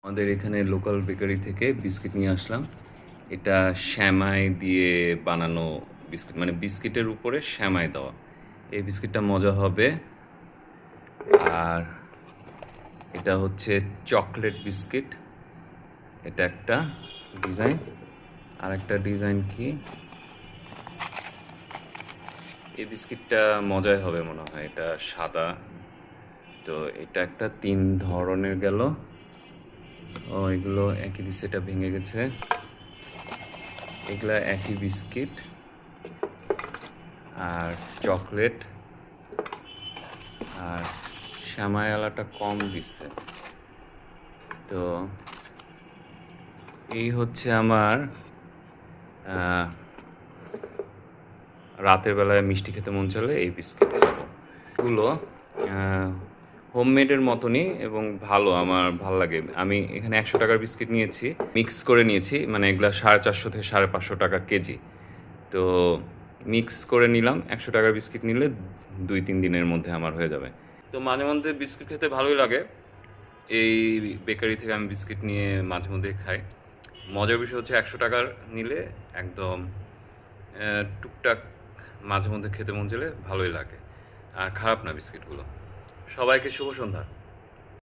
আমাদের এখানে local bakery থেকে বিস্কিট নিয়ে আসলাম। এটা শ্যামাই দিয়ে বানানো বিস্কিট, মানে বিস্কিটের উপরে শ্যামাই দেওয়া। এই বিস্কিটটা মজা হবে। আর এটা হচ্ছে চকলেট বিস্কিট। এটা একটা ডিজাইন। আর একটা ডিজাইন কি, এই বিস্কিটটা মজাই হবে মনে হয়। এটা সাদা। তো এটা একটা 3 ধরনের গেল। ও এগুলো একই দিচ্ছে, এটা ভেঙে গেছে। এগুলা একই বিস্কিট আর চকলেট, আর শ্যামায়ালাটা কম দিচ্ছে। তো এই হচ্ছে আমার রাতের বেলায় মিষ্টি খেতে মন চলে এই বিস্কিট খাবো। এগুলো হোমমেডের মতনই এবং ভালো, আমার ভালো লাগে। আমি এখানে 100 টাকার বিস্কিট নিয়েছি, মিক্স করে নিয়েছি, মানে এগুলো 450 থেকে 550 টাকা কেজি। তো মিক্স করে নিলাম। 100 টাকার বিস্কিট নিলে 2-3 দিনের মধ্যে আমার হয়ে যাবে। তো মাঝে মধ্যে বিস্কিট খেতে ভালোই লাগে। এই বেকারি থেকে আমি বিস্কিট নিয়ে মাঝে মধ্যে খাই। মজার বিষয় হচ্ছে 100 টাকার নিলে একদম টুকটাক মাঝে মধ্যে খেতে মন চলে ভালোই লাগে, আর খারাপ না বিস্কিটগুলো। সবাইকে শুভ সন্ধ্যা।